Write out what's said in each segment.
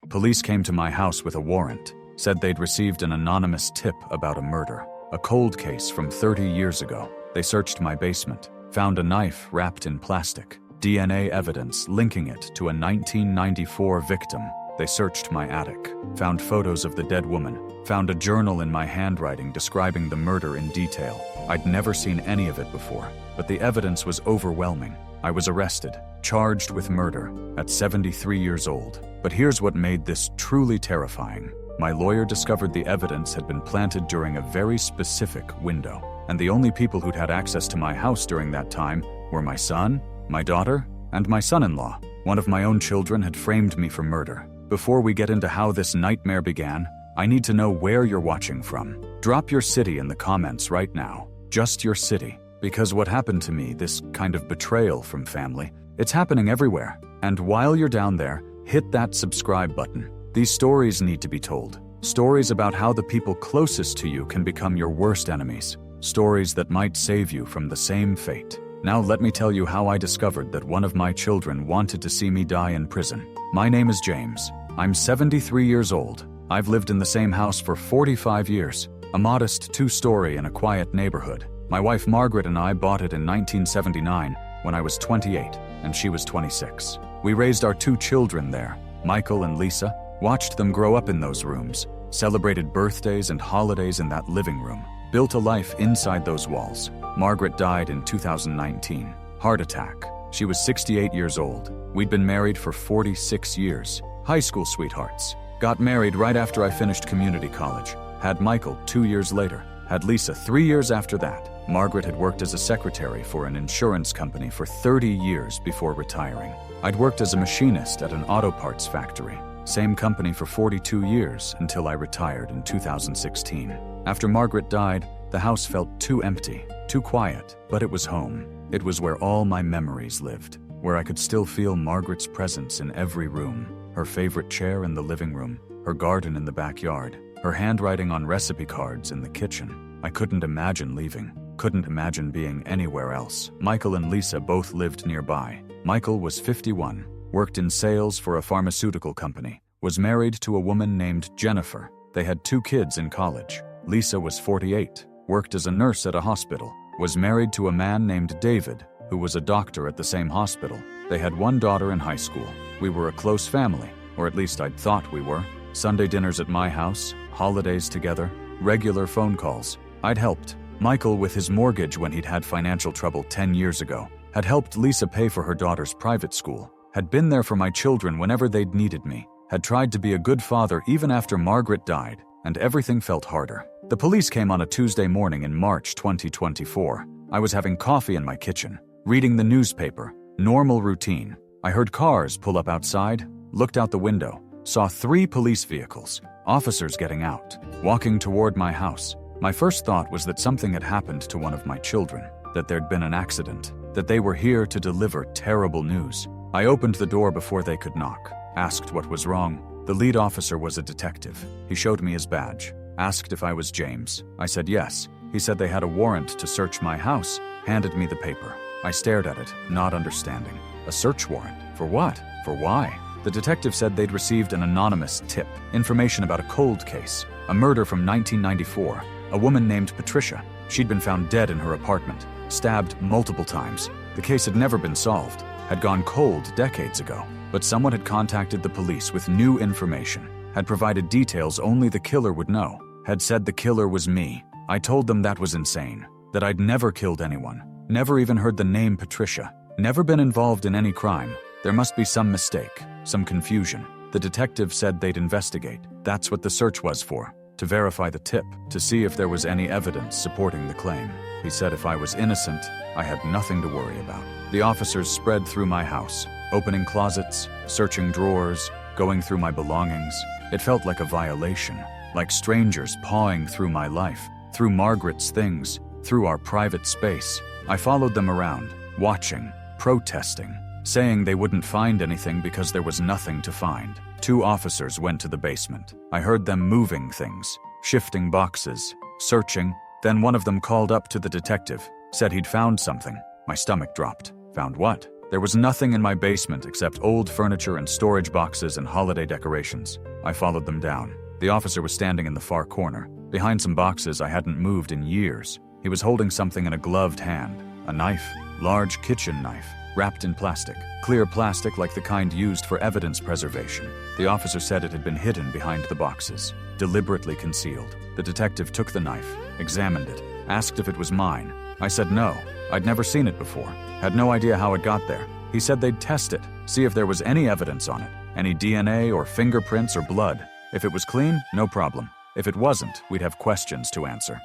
Police came to my house with a warrant, said they'd received an anonymous tip about a murder, a cold case from 30 years ago. They searched my basement, found a knife wrapped in plastic, DNA evidence linking it to a 1994 victim. They searched my attic, found photos of the dead woman, found a journal in my handwriting describing the murder in detail. I'd never seen any of it before, but the evidence was overwhelming. I was arrested, charged with murder, at 73 years old. But here's what made this truly terrifying. My lawyer discovered the evidence had been planted during a very specific window, and the only people who'd had access to my house during that time were my son, my daughter, and my son-in-law. One of my own children had framed me for murder. Before we get into how this nightmare began, I need to know where you're watching from. Drop your city in the comments right now. Just your city. Because what happened to me, this kind of betrayal from family, it's happening everywhere. And while you're down there, hit that subscribe button. These stories need to be told. Stories about how the people closest to you can become your worst enemies. Stories that might save you from the same fate. Now let me tell you how I discovered that one of my children wanted to see me die in prison. My name is James. I'm 73 years old. I've lived in the same house for 45 years, a modest 2-story in a quiet neighborhood. My wife Margaret and I bought it in 1979 when I was 28 and she was 26. We raised our 2 children there, Michael and Lisa, watched them grow up in those rooms, celebrated birthdays and holidays in that living room, built a life inside those walls. Margaret died in 2019, heart attack. She was 68 years old. We'd been married for 46 years. High school sweethearts. Got married right after I finished community college. Had Michael 2 years later. Had Lisa 3 years after that. Margaret had worked as a secretary for an insurance company for 30 years before retiring. I'd worked as a machinist at an auto parts factory. Same company for 42 years until I retired in 2016. After Margaret died, the house felt too empty, too quiet, but it was home. It was where all my memories lived, where I could still feel Margaret's presence in every room. Her favorite chair in the living room, her garden in the backyard, her handwriting on recipe cards in the kitchen. I couldn't imagine leaving, couldn't imagine being anywhere else. Michael and Lisa both lived nearby. Michael was 51, worked in sales for a pharmaceutical company, was married to a woman named Jennifer. They had 2 kids in college. Lisa was 48, worked as a nurse at a hospital, was married to a man named David, who was a doctor at the same hospital. They had 1 daughter in high school. We were a close family, or at least I'd thought we were. Sunday dinners at my house, holidays together, regular phone calls. I'd helped Michael with his mortgage when he'd had financial trouble 10 years ago, had helped Lisa pay for her daughter's private school, had been there for my children whenever they'd needed me, had tried to be a good father even after Margaret died, and everything felt harder. The police came on a Tuesday morning in March 2024. I was having coffee in my kitchen, reading the newspaper, normal routine. I heard cars pull up outside, looked out the window, saw 3 police vehicles, officers getting out, walking toward my house. My first thought was that something had happened to one of my children, that there'd been an accident, that they were here to deliver terrible news. I opened the door before they could knock, asked what was wrong. The lead officer was a detective. He showed me his badge, asked if I was James. I said yes. He said they had a warrant to search my house, handed me the paper. I stared at it, not understanding. A search warrant? For what? For why? The detective said they'd received an anonymous tip, information about a cold case, a murder from 1994, a woman named Patricia. She'd been found dead in her apartment, stabbed multiple times. The case had never been solved, had gone cold decades ago. But someone had contacted the police with new information, had provided details only the killer would know, had said the killer was me. I told them that was insane, that I'd never killed anyone, never even heard the name Patricia, never been involved in any crime. There must be some mistake, some confusion. The detective said they'd investigate. That's what the search was for, to verify the tip, to see if there was any evidence supporting the claim. He said if I was innocent, I had nothing to worry about. The officers spread through my house, opening closets, searching drawers, going through my belongings. It felt like a violation, like strangers pawing through my life, through Margaret's things, through our private space. I followed them around, watching, protesting, saying they wouldn't find anything because there was nothing to find. 2 officers went to the basement. I heard them moving things, shifting boxes, searching. Then one of them called up to the detective, said he'd found something. My stomach dropped. Found what? There was nothing in my basement except old furniture and storage boxes and holiday decorations. I followed them down. The officer was standing in the far corner, behind some boxes I hadn't moved in years. He was holding something in a gloved hand, a knife, large kitchen knife, wrapped in plastic, clear plastic like the kind used for evidence preservation. The officer said it had been hidden behind the boxes, deliberately concealed. The detective took the knife, examined it, asked if it was mine. I said no, I'd never seen it before, had no idea how it got there. He said they'd test it, see if there was any evidence on it, any DNA or fingerprints or blood. If it was clean, no problem. If it wasn't, we'd have questions to answer.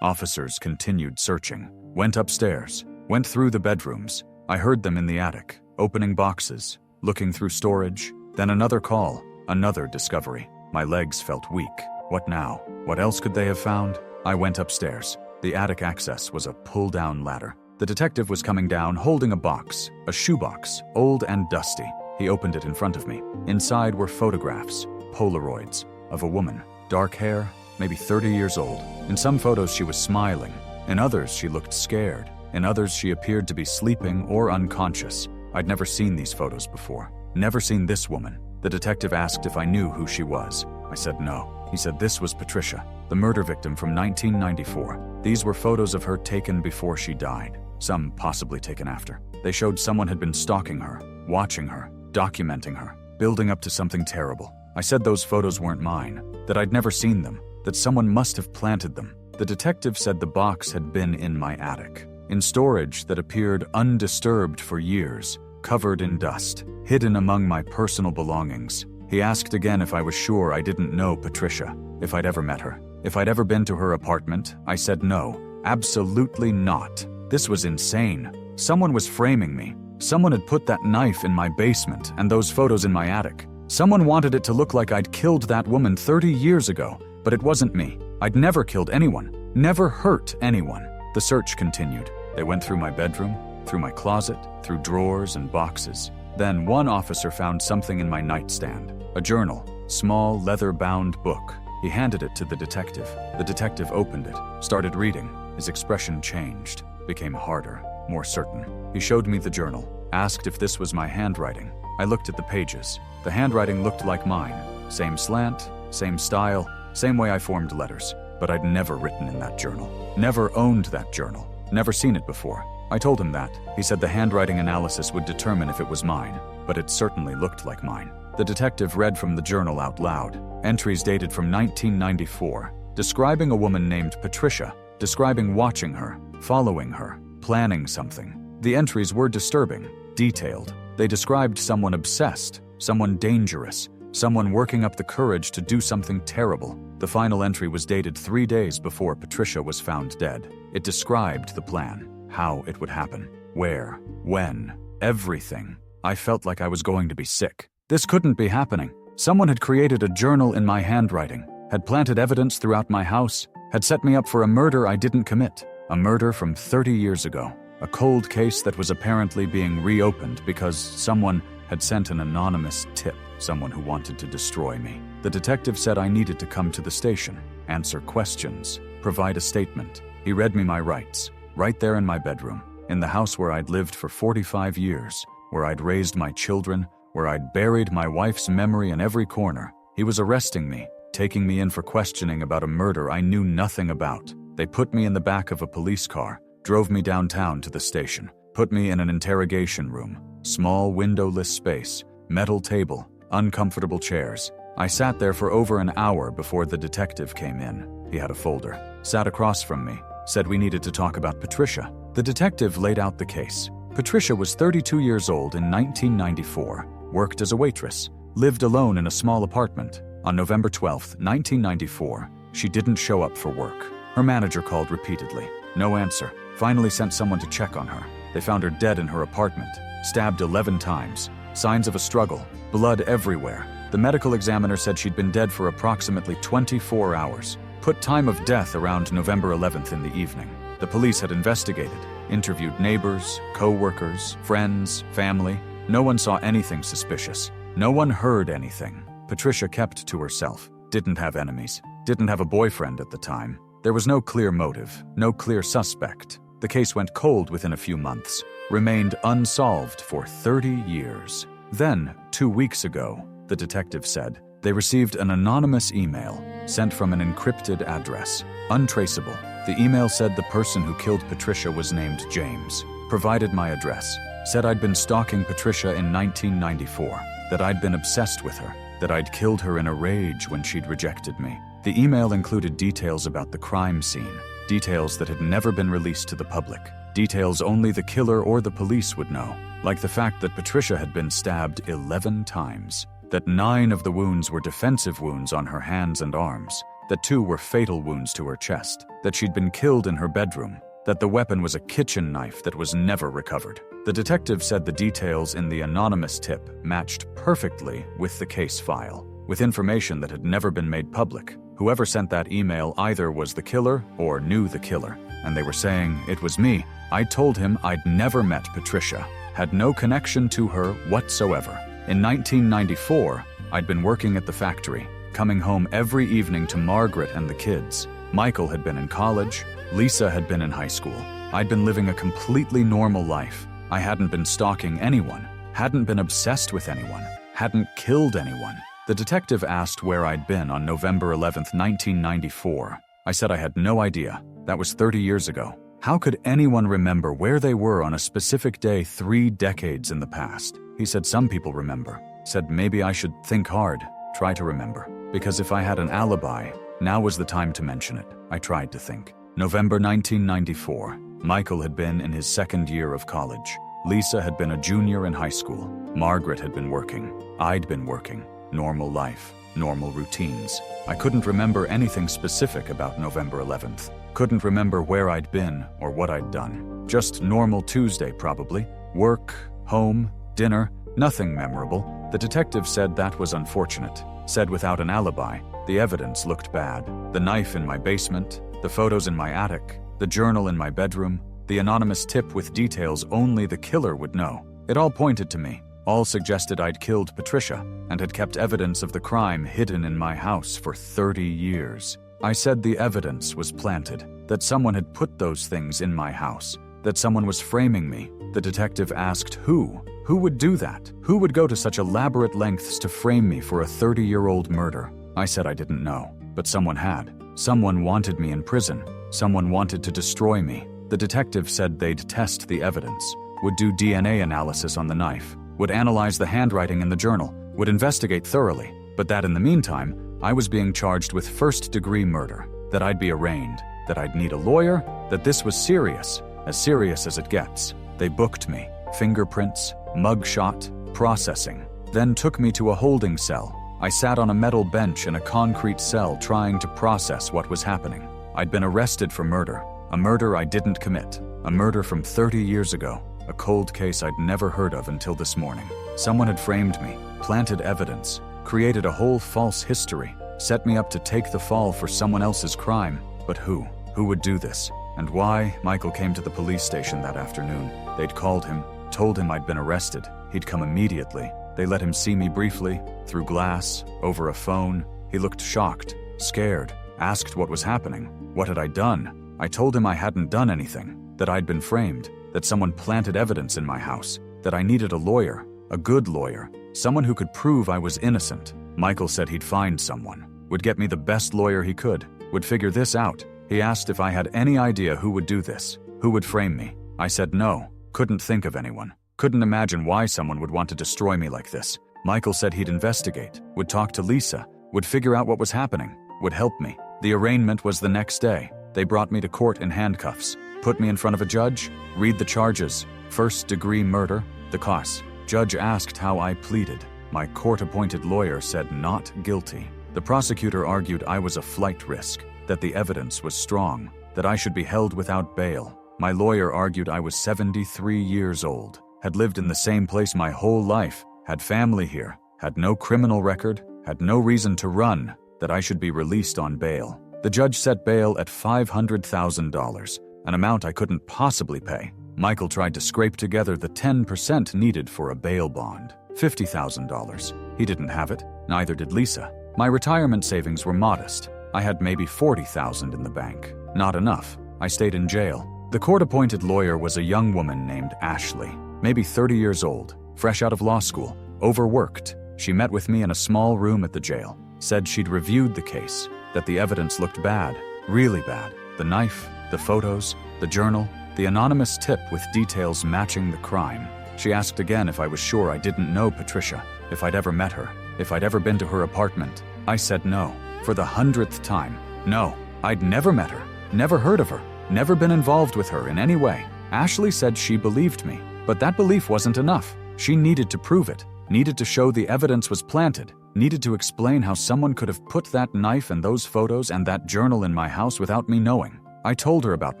Officers continued searching, went upstairs, went through the bedrooms. I heard them in the attic, opening boxes, looking through storage. Then another call, another discovery. My legs felt weak. What now? What else could they have found? I went upstairs. The attic access was a pull-down ladder. The detective was coming down holding a box, a shoebox, old and dusty. He opened it in front of me. Inside were photographs, Polaroids, of a woman, dark hair, maybe 30 years old. In some photos she was smiling. In others she looked scared. In others she appeared to be sleeping or unconscious. I'd never seen these photos before. Never seen this woman. The detective asked if I knew who she was. I said no. He said this was Patricia, the murder victim from 1994. These were photos of her taken before she died, some possibly taken after. They showed someone had been stalking her, watching her, documenting her, building up to something terrible. I said those photos weren't mine, that I'd never seen them, that someone must have planted them. The detective said the box had been in my attic, in storage that appeared undisturbed for years, covered in dust, hidden among my personal belongings. He asked again if I was sure I didn't know Patricia, if I'd ever met her, if I'd ever been to her apartment. I said no, absolutely not. This was insane. Someone was framing me. Someone had put that knife in my basement and those photos in my attic. Someone wanted it to look like I'd killed that woman 30 years ago, but it wasn't me. I'd never killed anyone, never hurt anyone. The search continued. They went through my bedroom, through my closet, through drawers and boxes. Then one officer found something in my nightstand, a journal, small leather-bound book. He handed it to the detective. The detective opened it, started reading. His expression changed, became harder, more certain. He showed me the journal, asked if this was my handwriting. I looked at the pages. The handwriting looked like mine. Same slant, same style, same way I formed letters. But I'd never written in that journal. Never owned that journal. Never seen it before. I told him that. He said the handwriting analysis would determine if it was mine, but it certainly looked like mine. The detective read from the journal out loud. Entries dated from 1994, describing a woman named Patricia, describing watching her, following her, planning something. The entries were disturbing, detailed. They described someone obsessed, someone dangerous, someone working up the courage to do something terrible. The final entry was dated 3 days before Patricia was found dead. It described the plan, how it would happen, where, when, everything. I felt like I was going to be sick. This couldn't be happening. Someone had created a journal in my handwriting, had planted evidence throughout my house, had set me up for a murder I didn't commit. A murder from 30 years ago. A cold case that was apparently being reopened because someone had sent an anonymous tip, someone who wanted to destroy me. The detective said I needed to come to the station, answer questions, provide a statement. He read me my rights, right there in my bedroom, in the house where I'd lived for 45 years, where I'd raised my children, where I'd buried my wife's memory in every corner. He was arresting me, taking me in for questioning about a murder I knew nothing about. They put me in the back of a police car, drove me downtown to the station, put me in an interrogation room, small windowless space, metal table, uncomfortable chairs. I sat there for over an hour before the detective came in. He had a folder, sat across from me, said we needed to talk about Patricia. The detective laid out the case. Patricia was 32 years old in 1994, worked as a waitress, lived alone in a small apartment. On November 12, 1994, she didn't show up for work. Her manager called repeatedly. No answer. Finally sent someone to check on her. They found her dead in her apartment, stabbed 11 times. Signs of a struggle, blood everywhere. The medical examiner said she'd been dead for approximately 24 hours. Put time of death around November 11th in the evening. The police had investigated, interviewed neighbors, co-workers, friends, family. No one saw anything suspicious. No one heard anything. Patricia kept to herself, didn't have enemies, didn't have a boyfriend at the time. There was no clear motive, no clear suspect. The case went cold within a few months. remained unsolved for 30 years. Then, 2 weeks ago, the detective said, they received an anonymous email sent from an encrypted address, untraceable. The email said the person who killed Patricia was named James, provided my address, said I'd been stalking Patricia in 1994, that I'd been obsessed with her, that I'd killed her in a rage when she'd rejected me. The email included details about the crime scene, details that had never been released to the public, details only the killer or the police would know, like the fact that Patricia had been stabbed 11 times, that 9 of the wounds were defensive wounds on her hands and arms, that 2 were fatal wounds to her chest, that she'd been killed in her bedroom, that the weapon was a kitchen knife that was never recovered. The detective said the details in the anonymous tip matched perfectly with the case file, with information that had never been made public. Whoever sent that email either was the killer or knew the killer, and they were saying it was me. I told him I'd never met Patricia, had no connection to her whatsoever. In 1994, I'd been working at the factory, coming home every evening to Margaret and the kids. Michael had been in college, Lisa had been in high school. I'd been living a completely normal life. I hadn't been stalking anyone, hadn't been obsessed with anyone, hadn't killed anyone. The detective asked where I'd been on November 11th, 1994. I said I had no idea. That was 30 years ago. How could anyone remember where they were on a specific day 3 decades in the past? He said some people remember. Said maybe I should think hard, try to remember. Because if I had an alibi, now was the time to mention it. I tried to think. November 1994. Michael had been in his 2nd year of college. Lisa had been a junior in high school. Margaret had been working. I'd been working. Normal life, normal routines. I couldn't remember anything specific about November 11th. Couldn't remember where I'd been or what I'd done. Just normal Tuesday, probably. Work, home, dinner, nothing memorable. The detective said that was unfortunate. Said without an alibi, the evidence looked bad. The knife in my basement, the photos in my attic, the journal in my bedroom, the anonymous tip with details only the killer would know. It all pointed to me. All suggested I'd killed Patricia and had kept evidence of the crime hidden in my house for 30 years. I said the evidence was planted, that someone had put those things in my house, that someone was framing me. The detective asked who? Who would do that? Who would go to such elaborate lengths to frame me for a 30-year-old murder? I said I didn't know, but someone had. Someone wanted me in prison. Someone wanted to destroy me. The detective said they'd test the evidence, would do DNA analysis on the knife, would analyze the handwriting in the journal, would investigate thoroughly, but that in the meantime, I was being charged with first-degree murder, that I'd be arraigned, that I'd need a lawyer, that this was serious as it gets. They booked me, fingerprints, mugshot, processing, then took me to a holding cell. I sat on a metal bench in a concrete cell trying to process what was happening. I'd been arrested for murder, a murder I didn't commit, a murder from 30 years ago. A cold case I'd never heard of until this morning. Someone had framed me, planted evidence, created a whole false history, set me up to take the fall for someone else's crime. But who? Who would do this? And why? Michael came to the police station that afternoon. They'd called him, told him I'd been arrested. He'd come immediately. They let him see me briefly, through glass, over a phone. He looked shocked, scared, asked what was happening. What had I done? I told him I hadn't done anything, that I'd been framed, that someone planted evidence in my house, that I needed a lawyer, a good lawyer, someone who could prove I was innocent. Michael said he'd find someone, would get me the best lawyer he could, would figure this out. He asked if I had any idea who would do this, who would frame me. I said no, couldn't think of anyone, couldn't imagine why someone would want to destroy me like this. Michael said he'd investigate, would talk to Lisa, would figure out what was happening, would help me. The arraignment was the next day. They brought me to court in handcuffs. Put me in front of a judge, read the charges, first-degree murder, the costs. Judge asked how I pleaded. My court-appointed lawyer said not guilty. The prosecutor argued I was a flight risk, that the evidence was strong, that I should be held without bail. My lawyer argued I was 73 years old, had lived in the same place my whole life, had family here, had no criminal record, had no reason to run, that I should be released on bail. The judge set bail at $500,000. An amount I couldn't possibly pay. Michael tried to scrape together the 10% needed for a bail bond, $50,000. He didn't have it, neither did Lisa. My retirement savings were modest. I had maybe $40,000 in the bank. Not enough. I stayed in jail. The court-appointed lawyer was a young woman named Ashley, maybe 30 years old, fresh out of law school, overworked. She met with me in a small room at the jail, said she'd reviewed the case, that the evidence looked bad, really bad. The knife, the photos, the journal, the anonymous tip with details matching the crime. She asked again if I was sure I didn't know Patricia, if I'd ever met her, if I'd ever been to her apartment. I said no, for the 100th time. No, I'd never met her, never heard of her, never been involved with her in any way. Ashley said she believed me, but that belief wasn't enough. She needed to prove it, needed to show the evidence was planted, needed to explain how someone could have put that knife and those photos and that journal in my house without me knowing. I told her about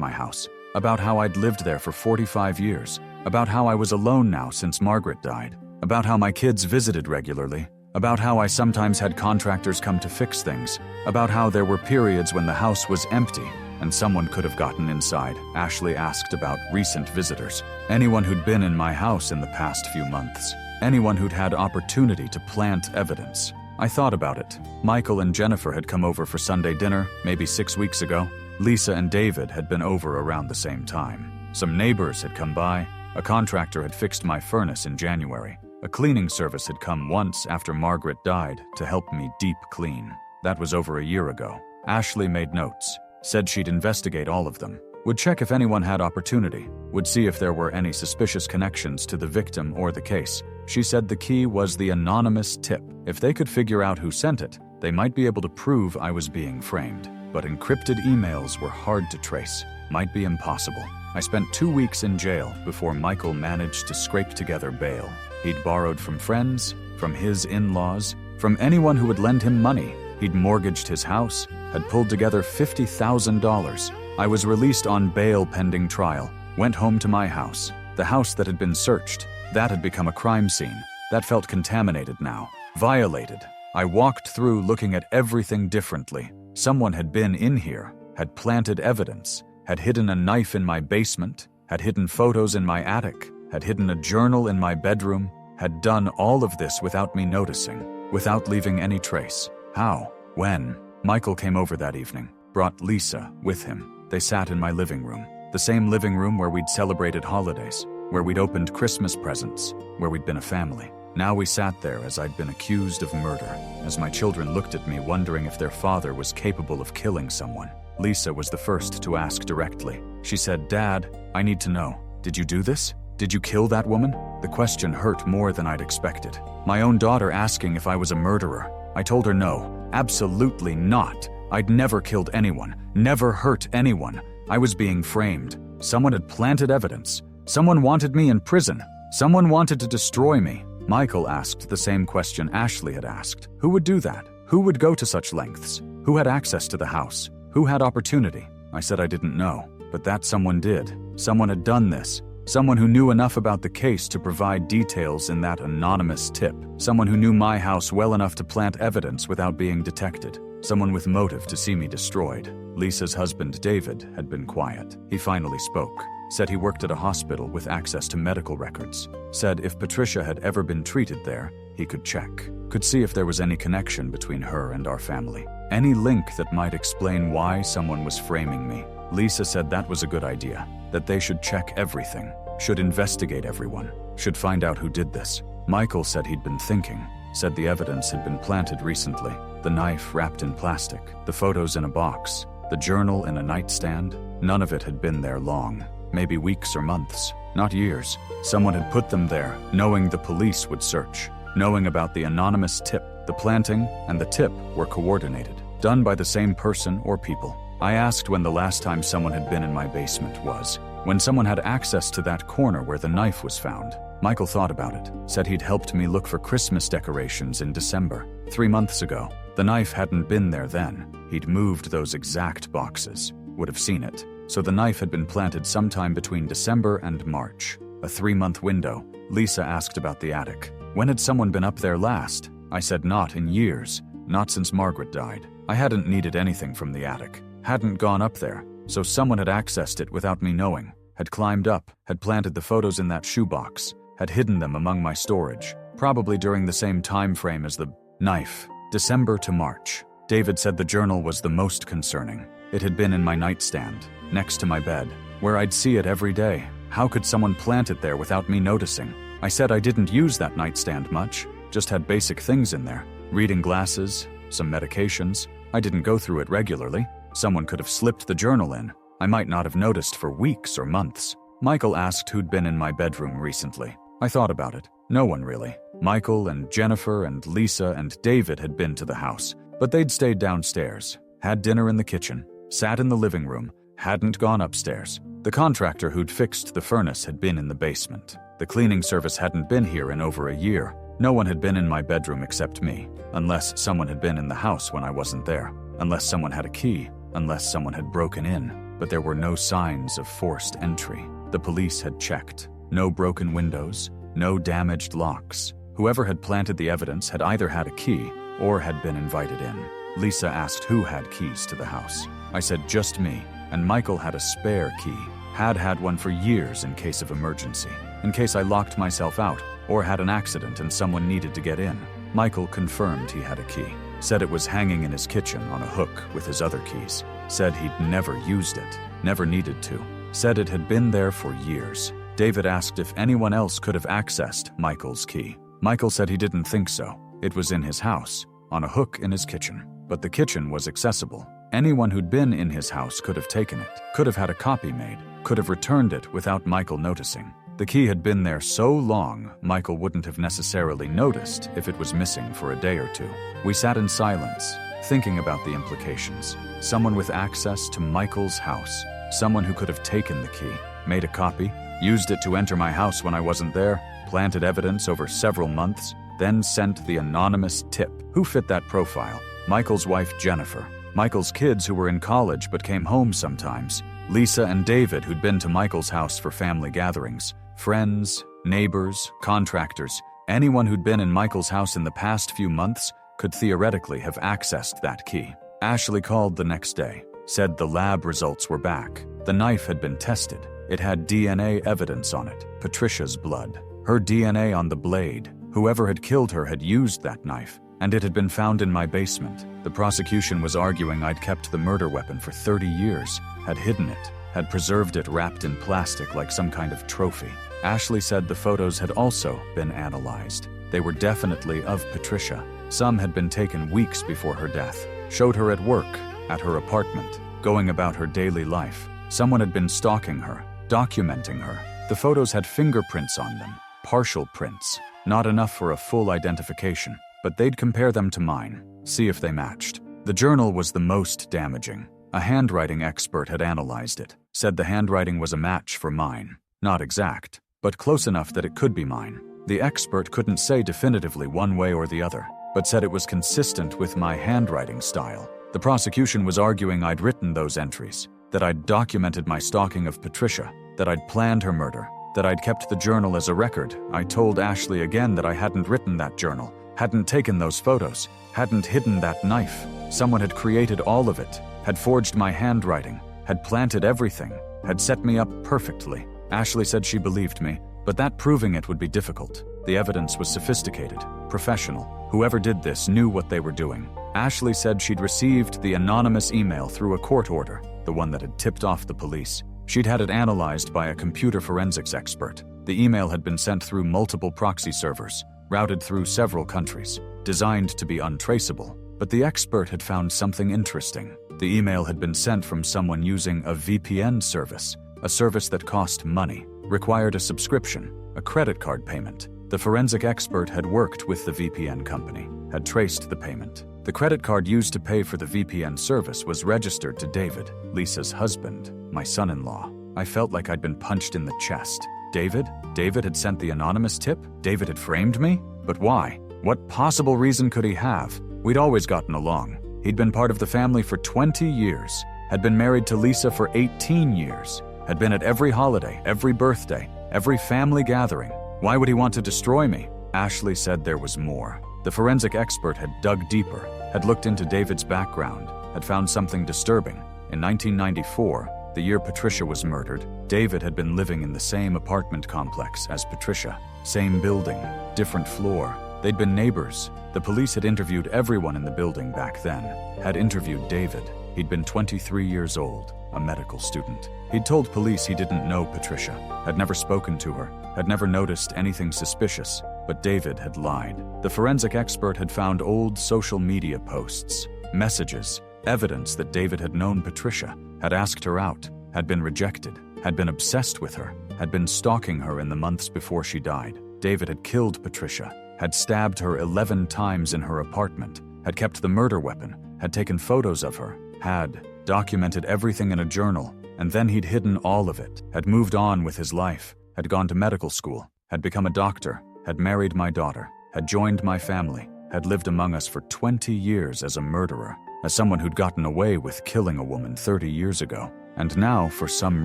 my house, about how I'd lived there for 45 years, about how I was alone now since Margaret died, about how my kids visited regularly, about how I sometimes had contractors come to fix things, about how there were periods when the house was empty and someone could have gotten inside. Ashley asked about recent visitors, anyone who'd been in my house in the past few months, anyone who'd had opportunity to plant evidence. I thought about it. Michael and Jennifer had come over for Sunday dinner, maybe 6 weeks ago. Lisa and David had been over around the same time. Some neighbors had come by. A contractor had fixed my furnace in January. A cleaning service had come once after Margaret died to help me deep clean. That was over a year ago. Ashley made notes, said she'd investigate all of them, would check if anyone had opportunity, would see if there were any suspicious connections to the victim or the case. She said the key was the anonymous tip. If they could figure out who sent it, they might be able to prove I was being framed. But encrypted emails were hard to trace, might be impossible. I spent 2 weeks in jail before Michael managed to scrape together bail. He'd borrowed from friends, from his in-laws, from anyone who would lend him money. He'd mortgaged his house, had pulled together $50,000. I was released on bail pending trial, went home to my house, the house that had been searched. That had become a crime scene. That felt contaminated now, violated. I walked through looking at everything differently. Someone had been in here, had planted evidence, had hidden a knife in my basement, had hidden photos in my attic, had hidden a journal in my bedroom, had done all of this without me noticing, without leaving any trace. How? When? Michael came over that evening, brought Lisa with him. They sat in my living room, the same living room where we'd celebrated holidays, where we'd opened Christmas presents, where we'd been a family. Now we sat there as I'd been accused of murder, as my children looked at me wondering if their father was capable of killing someone. Lisa was the first to ask directly. She said, "Dad, I need to know, did you do this? Did you kill that woman?" The question hurt more than I'd expected. My own daughter asking if I was a murderer. I told her no, absolutely not. I'd never killed anyone, never hurt anyone. I was being framed. Someone had planted evidence. Someone wanted me in prison. Someone wanted to destroy me. Michael asked the same question Ashley had asked. Who would do that? Who would go to such lengths? Who had access to the house? Who had opportunity? I said I didn't know, but that someone did. Someone had done this. Someone who knew enough about the case to provide details in that anonymous tip. Someone who knew my house well enough to plant evidence without being detected. Someone with motive to see me destroyed. Lisa's husband, David, had been quiet. He finally spoke. Said he worked at a hospital with access to medical records. Said if Patricia had ever been treated there, he could check. Could see if there was any connection between her and our family. Any link that might explain why someone was framing me. Lisa said that was a good idea. That they should check everything. Should investigate everyone. Should find out who did this. Michael said he'd been thinking. Said the evidence had been planted recently. The knife wrapped in plastic. The photos in a box. The journal in a nightstand. None of it had been there long. Maybe weeks or months, not years. Someone had put them there, knowing the police would search, knowing about the anonymous tip. The planting and the tip were coordinated, done by the same person or people. I asked when the last time someone had been in my basement was, when someone had access to that corner where the knife was found. Michael thought about it, said he'd helped me look for Christmas decorations in December, 3 months ago. The knife hadn't been there then. He'd moved those exact boxes, would have seen it. So the knife had been planted sometime between December and March, a 3-month window. Lisa asked about the attic. When had someone been up there last? I said not in years, not since Margaret died. I hadn't needed anything from the attic, hadn't gone up there, so someone had accessed it without me knowing, had climbed up, had planted the photos in that shoebox, had hidden them among my storage, probably during the same time frame as the knife, December to March. David said the journal was the most concerning. It had been in my nightstand, next to my bed. where I'd see it every day. How could someone plant it there without me noticing? I said I didn't use that nightstand much, just had basic things in there. Reading glasses, some medications. I didn't go through it regularly. Someone could have slipped the journal in. I might not have noticed for weeks or months. Michael asked who'd been in my bedroom recently. I thought about it. No one really. Michael and Jennifer and Lisa and David had been to the house, but they'd stayed downstairs, had dinner in the kitchen, sat in the living room, hadn't gone upstairs. The contractor who'd fixed the furnace had been in the basement. The cleaning service hadn't been here in over a year. No one had been in my bedroom except me, unless someone had been in the house when I wasn't there, unless someone had a key, unless someone had broken in. But there were no signs of forced entry. The police had checked. No broken windows, no damaged locks. Whoever had planted the evidence had either had a key or had been invited in. Lisa asked who had keys to the house. I said just me, and Michael had a spare key. Had one for years in case of emergency, in case I locked myself out or had an accident and someone needed to get in. Michael confirmed he had a key, said it was hanging in his kitchen on a hook with his other keys, said he'd never used it, never needed to, said it had been there for years. David asked if anyone else could have accessed Michael's key. Michael said he didn't think so. It was in his house, on a hook in his kitchen. But the kitchen was accessible. Anyone who'd been in his house could have taken it, could have had a copy made, could have returned it without Michael noticing. The key had been there so long, Michael wouldn't have necessarily noticed if it was missing for a day or two. We sat in silence, thinking about the implications. Someone with access to Michael's house, someone who could have taken the key, made a copy, used it to enter my house when I wasn't there, planted evidence over several months, then sent the anonymous tip. Who fit that profile? Michael's wife, Jennifer. Michael's kids who were in college but came home sometimes. Lisa and David who'd been to Michael's house for family gatherings. Friends, neighbors, contractors. Anyone who'd been in Michael's house in the past few months could theoretically have accessed that key. Ashley called the next day, said the lab results were back. The knife had been tested. It had DNA evidence on it, Patricia's blood. Her DNA on the blade. Whoever had killed her had used that knife, and it had been found in my basement. The prosecution was arguing I'd kept the murder weapon for 30 years, had hidden it, had preserved it wrapped in plastic like some kind of trophy. Ashley said the photos had also been analyzed. They were definitely of Patricia. Some had been taken weeks before her death. Showed her at work, at her apartment, going about her daily life. Someone had been stalking her, documenting her. The photos had fingerprints on them, partial prints. Not enough for a full identification, but they'd compare them to mine, see if they matched. The journal was the most damaging. A handwriting expert had analyzed it, said the handwriting was a match for mine. Not exact, but close enough that it could be mine. The expert couldn't say definitively one way or the other, but said it was consistent with my handwriting style. The prosecution was arguing I'd written those entries, that I'd documented my stalking of Patricia, that I'd planned her murder, that I'd kept the journal as a record. I told Ashley again that I hadn't written that journal, hadn't taken those photos, hadn't hidden that knife. Someone had created all of it, had forged my handwriting, had planted everything, had set me up perfectly. Ashley said she believed me, but that proving it would be difficult. The evidence was sophisticated, professional. Whoever did this knew what they were doing. Ashley said she'd received the anonymous email through a court order, the one that had tipped off the police. She'd had it analyzed by a computer forensics expert. The email had been sent through multiple proxy servers, routed through several countries, designed to be untraceable. But the expert had found something interesting. The email had been sent from someone using a VPN service, a service that cost money, required a subscription, a credit card payment. The forensic expert had worked with the VPN company, had traced the payment. The credit card used to pay for the VPN service was registered to David, Lisa's husband, my son-in-law. I felt like I'd been punched in the chest. David? David had sent the anonymous tip? David had framed me? But why? What possible reason could he have? We'd always gotten along. He'd been part of the family for 20 years, had been married to Lisa for 18 years, had been at every holiday, every birthday, every family gathering. Why would he want to destroy me? Ashley said there was more. The forensic expert had dug deeper, had looked into David's background, had found something disturbing. In 1994, the year Patricia was murdered, David had been living in the same apartment complex as Patricia. Same building, different floor, They'd been neighbors. The police had interviewed everyone in the building back then. Had interviewed David. He'd been 23 years old, a medical student. He'd told police he didn't know Patricia, had never spoken to her, had never noticed anything suspicious, but David had lied. The forensic expert had found old social media posts, messages, evidence that David had known Patricia, had asked her out, had been rejected, had been obsessed with her, had been stalking her in the months before she died. David had killed Patricia, had stabbed her 11 times in her apartment, had kept the murder weapon, had taken photos of her, had documented everything in a journal, and then he'd hidden all of it, had moved on with his life, had gone to medical school, had become a doctor, had married my daughter, had joined my family, had lived among us for 20 years as a murderer, as someone who'd gotten away with killing a woman 30 years ago. And now, for some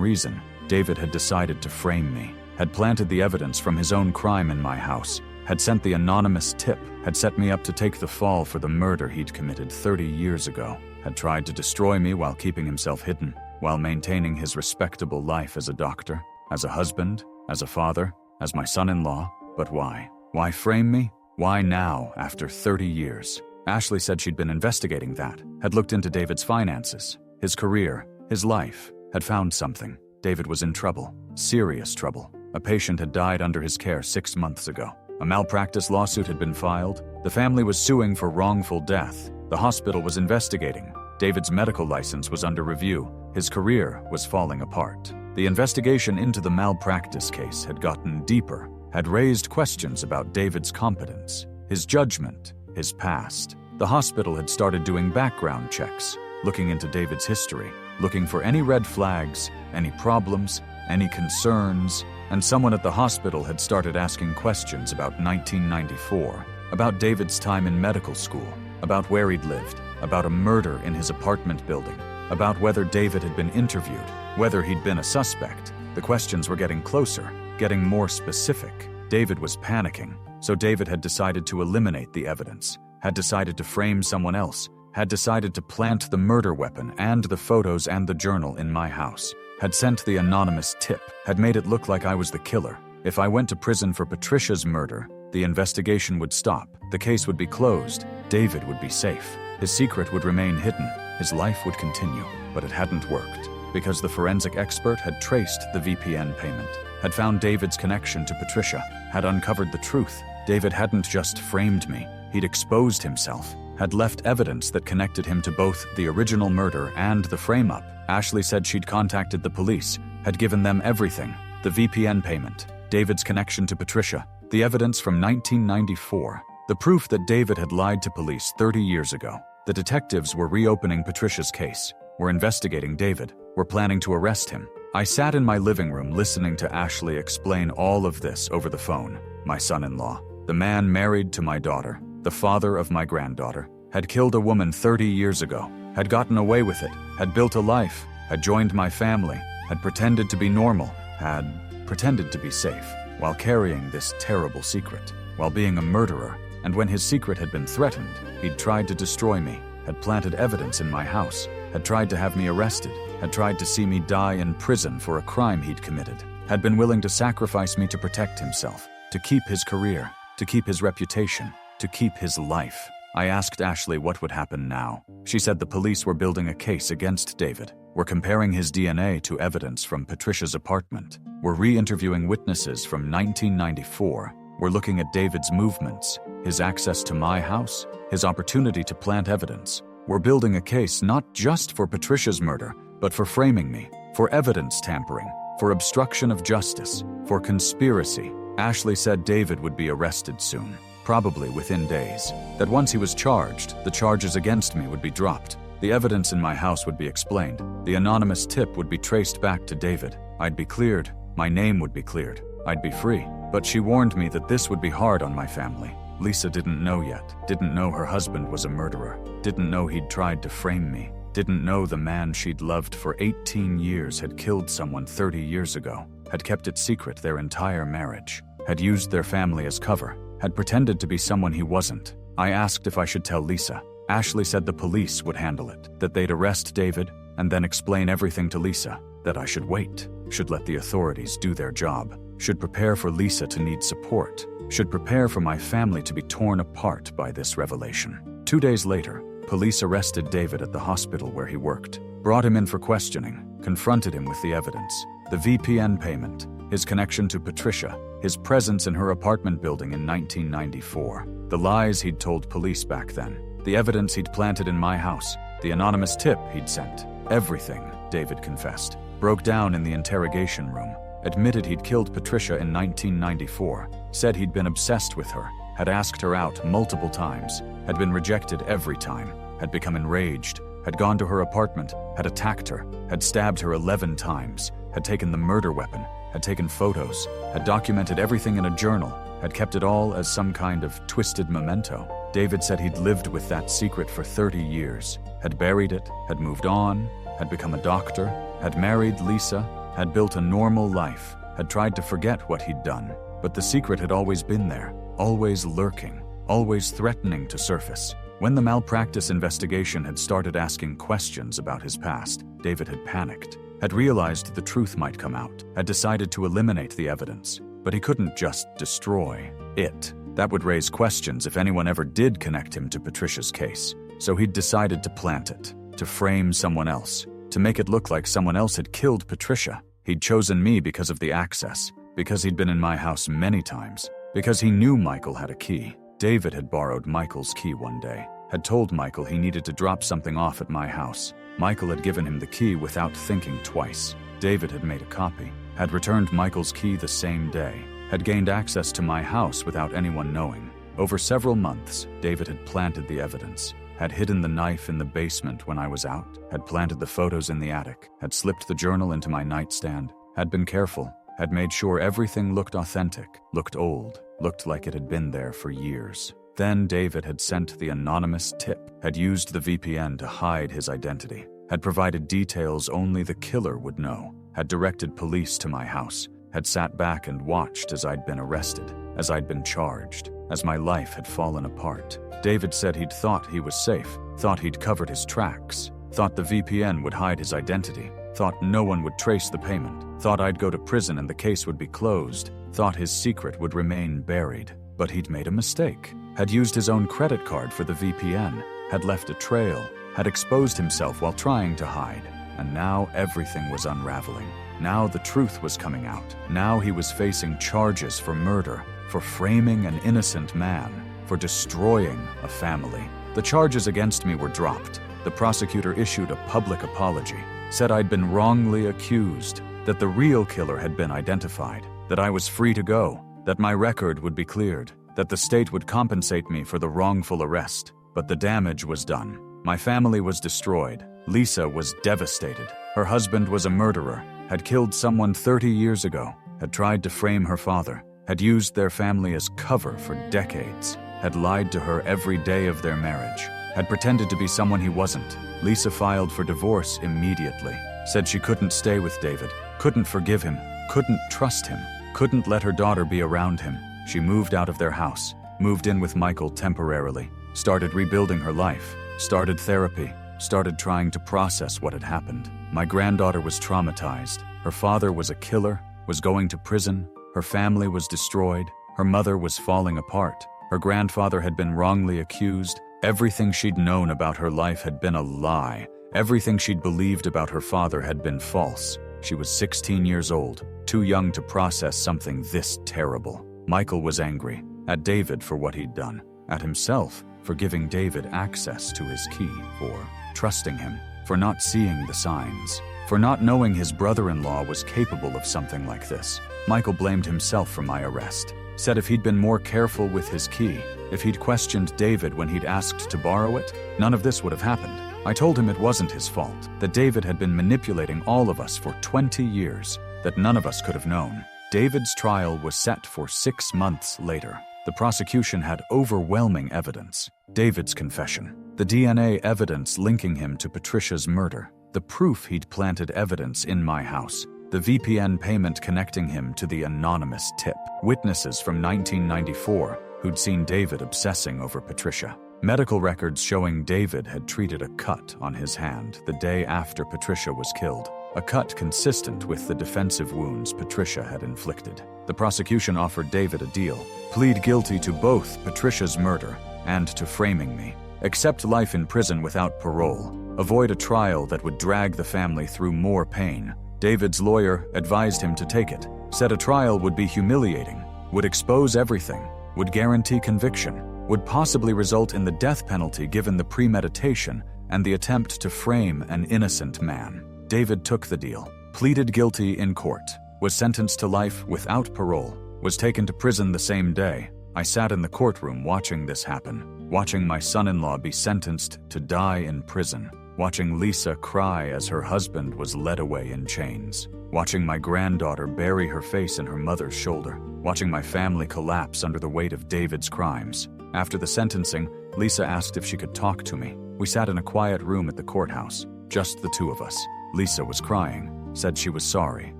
reason, David had decided to frame me, had planted the evidence from his own crime in my house, had sent the anonymous tip, had set me up to take the fall for the murder he'd committed 30 years ago, had tried to destroy me while keeping himself hidden, while maintaining his respectable life as a doctor, as a husband, as a father, as my son-in-law. But why? Why frame me? Why now, after 30 years? Ashley said she'd been investigating that, had looked into David's finances, his career, his life, had found something. David was in trouble, serious trouble. A patient had died under his care 6 months ago. A malpractice lawsuit had been filed. The family was suing for wrongful death. The hospital was investigating. David's medical license was under review. His career was falling apart. The investigation into the malpractice case had gotten deeper, had raised questions about David's competence, his judgment, his past. The hospital had started doing background checks, looking into David's history, looking for any red flags, any problems, any concerns, and someone at the hospital had started asking questions about 1994, about David's time in medical school, about where he'd lived, about a murder in his apartment building, about whether David had been interviewed, whether he'd been a suspect. The questions were getting closer, getting more specific. David was panicking, so David had decided to eliminate the evidence, had decided to frame someone else, had decided to plant the murder weapon and the photos and the journal in my house, had sent the anonymous tip, had made it look like I was the killer. If I went to prison for Patricia's murder, the investigation would stop, the case would be closed, David would be safe, his secret would remain hidden, his life would continue. But it hadn't worked, because the forensic expert had traced the VPN payment, had found David's connection to Patricia, had uncovered the truth. David hadn't just framed me, he'd exposed himself, had left evidence that connected him to both the original murder and the frame-up. Ashley said she'd contacted the police, had given them everything, the VPN payment, David's connection to Patricia, the evidence from 1994, the proof that David had lied to police 30 years ago. The detectives were reopening Patricia's case, were investigating David, were planning to arrest him. I sat in my living room listening to Ashley explain all of this over the phone. My son-in-law, the man married to my daughter, the father of my granddaughter, had killed a woman 30 years ago, had gotten away with it, had built a life, had joined my family, had pretended to be normal, had pretended to be safe, while carrying this terrible secret, while being a murderer. And when his secret had been threatened, he'd tried to destroy me, had planted evidence in my house, had tried to have me arrested, had tried to see me die in prison for a crime he'd committed, had been willing to sacrifice me to protect himself, to keep his career, to keep his reputation, to keep his life. I asked Ashley what would happen now. She said the police were building a case against David, were comparing his DNA to evidence from Patricia's apartment, were re-interviewing witnesses from 1994, were looking at David's movements, his access to my house, his opportunity to plant evidence. We're building a case not just for Patricia's murder, but for framing me, for evidence tampering, for obstruction of justice, for conspiracy. Ashley said David would be arrested soon, probably within days, that once he was charged, the charges against me would be dropped, the evidence in my house would be explained, the anonymous tip would be traced back to David, I'd be cleared, my name would be cleared, I'd be free. But she warned me that this would be hard on my family. Lisa didn't know yet, didn't know her husband was a murderer, didn't know he'd tried to frame me, didn't know the man she'd loved for 18 years had killed someone 30 years ago, had kept it secret their entire marriage, had used their family as cover, had pretended to be someone he wasn't. I asked if I should tell Lisa. Ashley said the police would handle it, that they'd arrest David and then explain everything to Lisa, that I should wait, should let the authorities do their job, should prepare for Lisa to need support. should prepare for my family to be torn apart by this revelation. 2 days later, police arrested David at the hospital where he worked, brought him in for questioning, confronted him with the evidence, the VPN payment, his connection to Patricia, his presence in her apartment building in 1994, the lies he'd told police back then, the evidence he'd planted in my house, the anonymous tip he'd sent. Everything, David confessed, broke down in the interrogation room, admitted he'd killed Patricia in 1994, said he'd been obsessed with her, had asked her out multiple times, had been rejected every time, had become enraged, had gone to her apartment, had attacked her, had stabbed her 11 times, had taken the murder weapon, had taken photos, had documented everything in a journal, had kept it all as some kind of twisted memento. David said he'd lived with that secret for 30 years, had buried it, had moved on, had become a doctor, had married Lisa, had built a normal life, had tried to forget what he'd done. But the secret had always been there, always lurking, always threatening to surface. When the malpractice investigation had started asking questions about his past, David had panicked, had realized the truth might come out, had decided to eliminate the evidence. But he couldn't just destroy it. That would raise questions if anyone ever did connect him to Patricia's case. So he'd decided to plant it, to frame someone else, to make it look like someone else had killed Patricia. He'd chosen me because of the access, because he'd been in my house many times, because he knew Michael had a key. David had borrowed Michael's key one day, had told Michael he needed to drop something off at my house. Michael had given him the key without thinking twice. David had made a copy, had returned Michael's key the same day, had gained access to my house without anyone knowing. Over several months, David had planted the evidence, had hidden the knife in the basement when I was out, had planted the photos in the attic, had slipped the journal into my nightstand, had been careful, had made sure everything looked authentic, looked old, looked like it had been there for years. Then David had sent the anonymous tip, had used the VPN to hide his identity, had provided details only the killer would know, had directed police to my house, had sat back and watched as I'd been arrested, as I'd been charged, as my life had fallen apart. David said he'd thought he was safe, thought he'd covered his tracks, thought the VPN would hide his identity, thought no one would trace the payment, thought I'd go to prison and the case would be closed, thought his secret would remain buried. But he'd made a mistake, had used his own credit card for the VPN, had left a trail, had exposed himself while trying to hide, and now everything was unraveling. Now the truth was coming out. Now he was facing charges for murder, for framing an innocent man, for destroying a family. The charges against me were dropped. The prosecutor issued a public apology, said I'd been wrongly accused, that the real killer had been identified, that I was free to go, that my record would be cleared, that the state would compensate me for the wrongful arrest. But the damage was done. My family was destroyed. Lisa was devastated. Her husband was a murderer, had killed someone 30 years ago, had tried to frame her father, had used their family as cover for decades, had lied to her every day of their marriage, had pretended to be someone he wasn't. Lisa filed for divorce immediately, said she couldn't stay with David, couldn't forgive him, couldn't trust him, couldn't let her daughter be around him. She moved out of their house, moved in with Michael temporarily, started rebuilding her life, started therapy, started trying to process what had happened. My granddaughter was traumatized. Her father was a killer, was going to prison, her family was destroyed, her mother was falling apart, her grandfather had been wrongly accused, everything she'd known about her life had been a lie, everything she'd believed about her father had been false. She was 16 years old, too young to process something this terrible. Michael was angry, at David for what he'd done, at himself for giving David access to his key, for trusting him, for not seeing the signs, for not knowing his brother-in-law was capable of something like this. Michael blamed himself for my arrest, said if he'd been more careful with his key, if he'd questioned David when he'd asked to borrow it, none of this would have happened. I told him it wasn't his fault, that David had been manipulating all of us for 20 years, that none of us could have known. David's trial was set for 6 months later. The prosecution had overwhelming evidence. David's confession, the DNA evidence linking him to Patricia's murder, the proof he'd planted evidence in my house, the VPN payment connecting him to the anonymous tip, witnesses from 1994 who'd seen David obsessing over Patricia, medical records showing David had treated a cut on his hand the day after Patricia was killed, a cut consistent with the defensive wounds Patricia had inflicted. The prosecution offered David a deal: plead guilty to both Patricia's murder and to framing me. Accept life in prison without parole. Avoid a trial that would drag the family through more pain. David's lawyer advised him to take it, said a trial would be humiliating, would expose everything, would guarantee conviction, would possibly result in the death penalty given the premeditation and the attempt to frame an innocent man. David took the deal, pleaded guilty in court, was sentenced to life without parole, was taken to prison the same day. I sat in the courtroom watching this happen, watching my son-in-law be sentenced to die in prison, watching Lisa cry as her husband was led away in chains, watching my granddaughter bury her face in her mother's shoulder, watching my family collapse under the weight of David's crimes. After the sentencing, Lisa asked if she could talk to me. We sat in a quiet room at the courthouse, just the two of us. Lisa was crying, said she was sorry,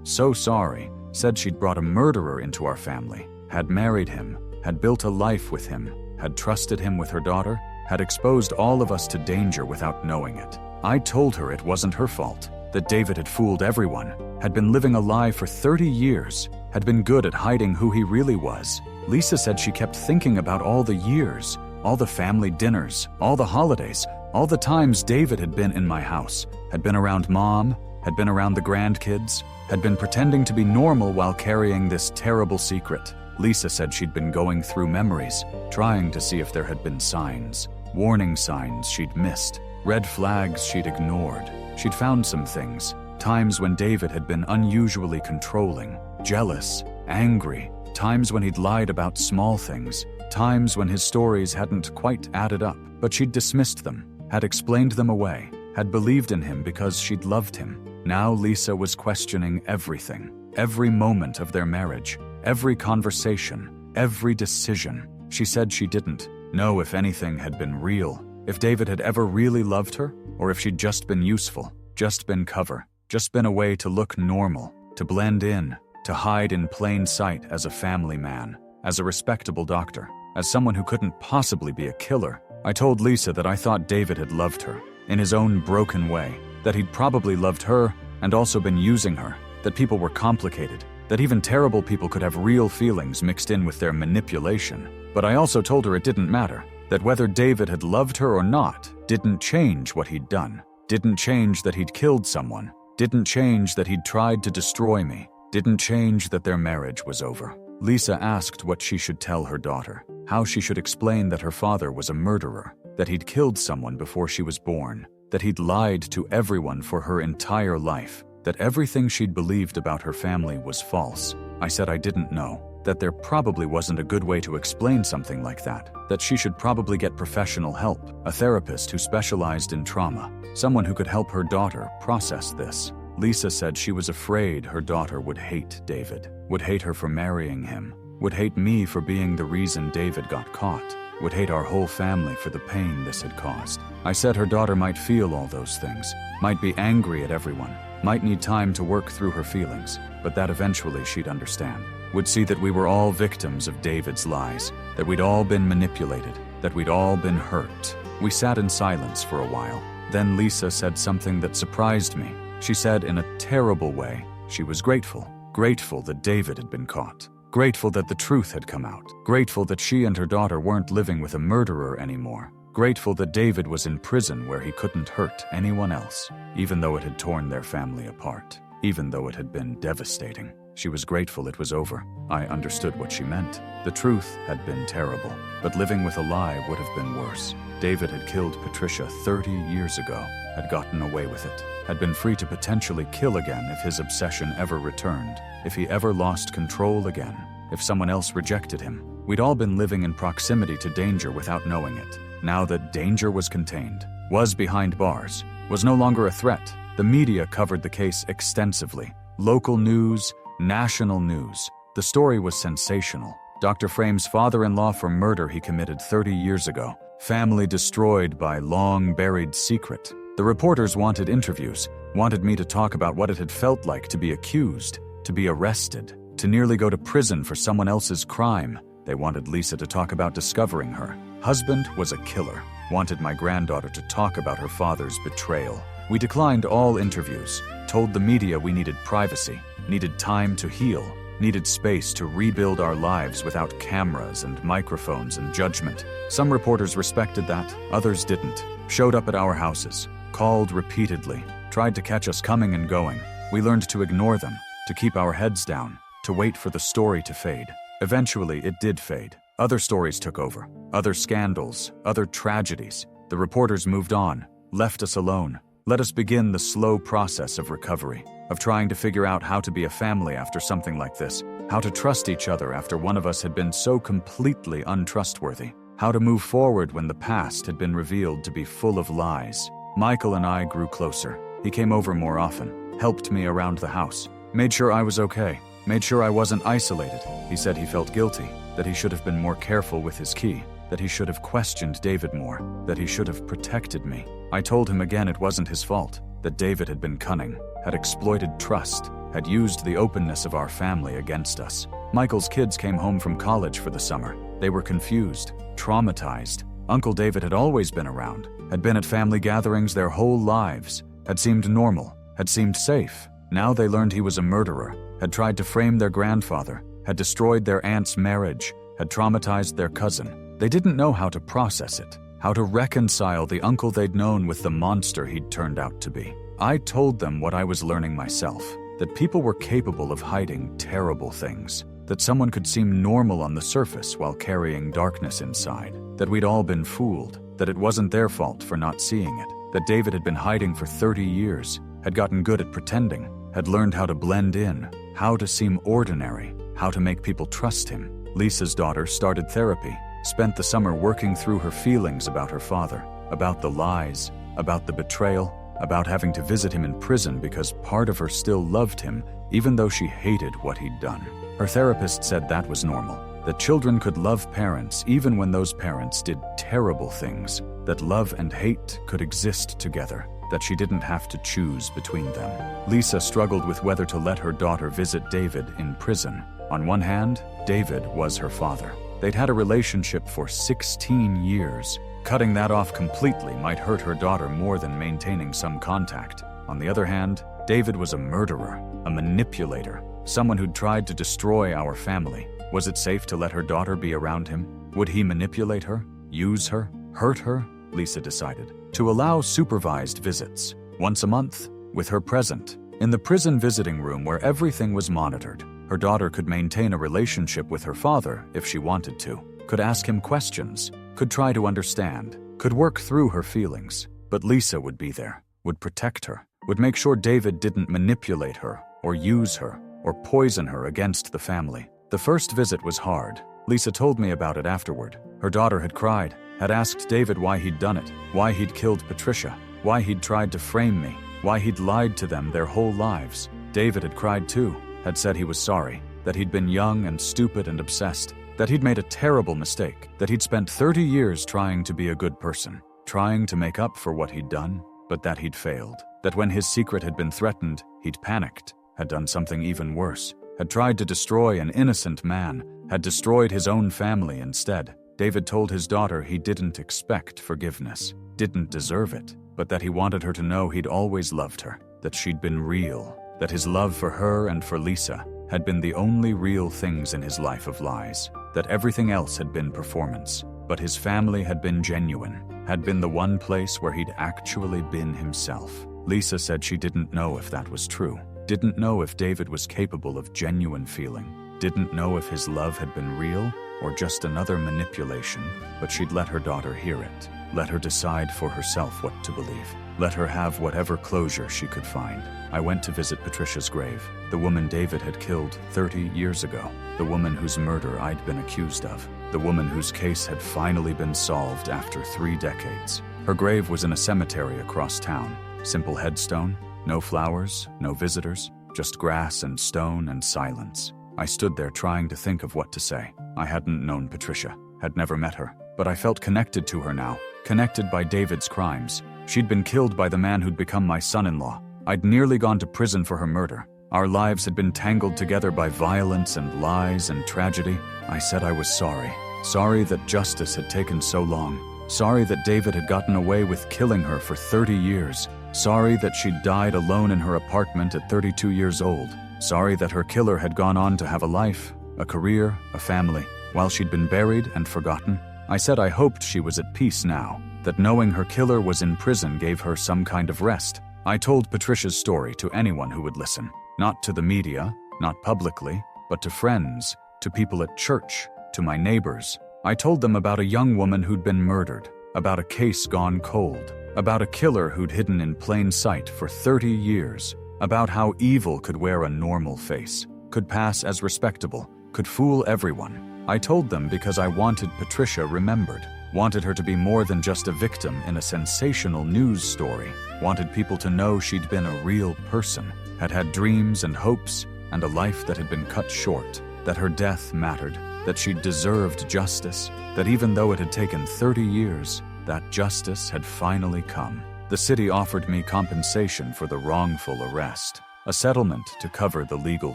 so sorry, said she'd brought a murderer into our family, had married him, had built a life with him, had trusted him with her daughter, had exposed all of us to danger without knowing it. I told her it wasn't her fault, that David had fooled everyone, had been living a lie for 30 years, had been good at hiding who he really was. Lisa said she kept thinking about all the years, all the family dinners, all the holidays, all the times David had been in my house, had been around Mom, had been around the grandkids, had been pretending to be normal while carrying this terrible secret. Lisa said she'd been going through memories, trying to see if there had been signs, warning signs she'd missed, red flags she'd ignored. She'd found some things, times when David had been unusually controlling, jealous, angry, times when he'd lied about small things, times when his stories hadn't quite added up, but she'd dismissed them, had explained them away, had believed in him because she'd loved him. Now Lisa was questioning everything, every moment of their marriage, every conversation, every decision. She said she didn't know if anything had been real, if David had ever really loved her, or if she'd just been useful, just been cover, just been a way to look normal, to blend in, to hide in plain sight as a family man, as a respectable doctor, as someone who couldn't possibly be a killer. I told Lisa that I thought David had loved her, in his own broken way, that he'd probably loved her and also been using her, that people were complicated, that even terrible people could have real feelings mixed in with their manipulation. But I also told her it didn't matter, that whether David had loved her or not didn't change what he'd done, didn't change that he'd killed someone, didn't change that he'd tried to destroy me, didn't change that their marriage was over. Lisa asked what she should tell her daughter, how she should explain that her father was a murderer, that he'd killed someone before she was born, that he'd lied to everyone for her entire life, that everything she'd believed about her family was false. I said I didn't know, that there probably wasn't a good way to explain something like that she should probably get professional help, a therapist who specialized in trauma, someone who could help her daughter process this. Lisa said she was afraid her daughter would hate David, would hate her for marrying him, would hate me for being the reason David got caught, would hate our whole family for the pain this had caused. I said her daughter might feel all those things, might be angry at everyone, might need time to work through her feelings, but that eventually she'd understand, would see that we were all victims of David's lies, that we'd all been manipulated, that we'd all been hurt. We sat in silence for a while. Then Lisa said something that surprised me. She said in a terrible way, she was grateful that David had been caught, grateful that the truth had come out, grateful that she and her daughter weren't living with a murderer anymore, grateful that David was in prison where he couldn't hurt anyone else, even though it had torn their family apart, even though it had been devastating. She was grateful it was over. I understood what she meant. The truth had been terrible, but living with a lie would have been worse. David had killed Patricia 30 years ago, had gotten away with it, had been free to potentially kill again if his obsession ever returned, if he ever lost control again, if someone else rejected him. We'd all been living in proximity to danger without knowing it. Now that danger was contained, was behind bars, was no longer a threat, the media covered the case extensively. Local news, national news. The story was sensational. Dr. Frame's father-in-law for murder he committed 30 years ago. Family destroyed by long-buried secret. The reporters wanted interviews, wanted me to talk about what it had felt like to be accused, to be arrested, to nearly go to prison for someone else's crime. They wanted Lisa to talk about discovering her husband was a killer, wanted my granddaughter to talk about her father's betrayal. We declined all interviews, told the media we needed privacy, needed time to heal, needed space to rebuild our lives without cameras and microphones and judgment. Some reporters respected that, others didn't. Showed up at our houses, called repeatedly, tried to catch us coming and going. We learned to ignore them, to keep our heads down, to wait for the story to fade. Eventually, it did fade. Other stories took over, other scandals, other tragedies. The reporters moved on, left us alone. Let us begin the slow process of recovery, of trying to figure out how to be a family after something like this, how to trust each other after one of us had been so completely untrustworthy, how to move forward when the past had been revealed to be full of lies. Michael and I grew closer. He came over more often, helped me around the house, made sure I was okay, made sure I wasn't isolated. He said he felt guilty, that he should have been more careful with his key, that he should have questioned David more, that he should have protected me. I told him again it wasn't his fault, that David had been cunning, had exploited trust, had used the openness of our family against us. Michael's kids came home from college for the summer. They were confused, traumatized. Uncle David had always been around, had been at family gatherings their whole lives, had seemed normal, had seemed safe. Now they learned he was a murderer, had tried to frame their grandfather, had destroyed their aunt's marriage, had traumatized their cousin. They didn't know how to process it, how to reconcile the uncle they'd known with the monster he'd turned out to be. I told them what I was learning myself, that people were capable of hiding terrible things, that someone could seem normal on the surface while carrying darkness inside, that we'd all been fooled, that it wasn't their fault for not seeing it, that David had been hiding for 30 years, had gotten good at pretending, had learned how to blend in, how to seem ordinary, how to make people trust him. Lisa's daughter started therapy, spent the summer working through her feelings about her father, about the lies, about the betrayal, about having to visit him in prison because part of her still loved him, even though she hated what he'd done. Her therapist said that was normal, that children could love parents even when those parents did terrible things, that love and hate could exist together, that she didn't have to choose between them. Lisa struggled with whether to let her daughter visit David in prison. On one hand, David was her father. They'd had a relationship for 16 years. Cutting that off completely might hurt her daughter more than maintaining some contact. On the other hand, David was a murderer, a manipulator, someone who'd tried to destroy our family. Was it safe to let her daughter be around him? Would he manipulate her, use her, hurt her? Lisa decided to allow supervised visits, once a month, with her present. In the prison visiting room where everything was monitored, her daughter could maintain a relationship with her father if she wanted to, could ask him questions, could try to understand, could work through her feelings. But Lisa would be there, would protect her, would make sure David didn't manipulate her, or use her, or poison her against the family. The first visit was hard. Lisa told me about it afterward. Her daughter had cried, had asked David why he'd done it, why he'd killed Patricia, why he'd tried to frame me, why he'd lied to them their whole lives. David had cried too, had said he was sorry, that he'd been young and stupid and obsessed, that he'd made a terrible mistake, that he'd spent 30 years trying to be a good person, trying to make up for what he'd done, but that he'd failed, that when his secret had been threatened, he'd panicked, had done something even worse, had tried to destroy an innocent man, had destroyed his own family instead. David told his daughter he didn't expect forgiveness, didn't deserve it, but that he wanted her to know he'd always loved her, that she'd been real, that his love for her and for Lisa had been the only real things in his life of lies, that everything else had been performance, but his family had been genuine, had been the one place where he'd actually been himself. Lisa said she didn't know if that was true, didn't know if David was capable of genuine feeling, didn't know if his love had been real or just another manipulation, but she'd let her daughter hear it, let her decide for herself what to believe, let her have whatever closure she could find. I went to visit Patricia's grave, the woman David had killed 30 years ago, the woman whose murder I'd been accused of, the woman whose case had finally been solved after 3 decades. Her grave was in a cemetery across town, simple headstone, no flowers, no visitors, just grass and stone and silence. I stood there trying to think of what to say. I hadn't known Patricia, had never met her, but I felt connected to her now, connected by David's crimes. She'd been killed by the man who'd become my son-in-law. I'd nearly gone to prison for her murder. Our lives had been tangled together by violence and lies and tragedy. I said I was sorry. Sorry that justice had taken so long. Sorry that David had gotten away with killing her for 30 years. Sorry that she'd died alone in her apartment at 32 years old. Sorry that her killer had gone on to have a life, a career, a family, while she'd been buried and forgotten. I said I hoped she was at peace now, that knowing her killer was in prison gave her some kind of rest. I told Patricia's story to anyone who would listen. Not to the media, not publicly, but to friends, to people at church, to my neighbors. I told them about a young woman who'd been murdered, about a case gone cold, about a killer who'd hidden in plain sight for 30 years, about how evil could wear a normal face, could pass as respectable, could fool everyone. I told them because I wanted Patricia remembered, wanted her to be more than just a victim in a sensational news story, wanted people to know she'd been a real person, had had dreams and hopes, and a life that had been cut short, that her death mattered, that she deserved justice, that even though it had taken 30 years, that justice had finally come. The city offered me compensation for the wrongful arrest, a settlement to cover the legal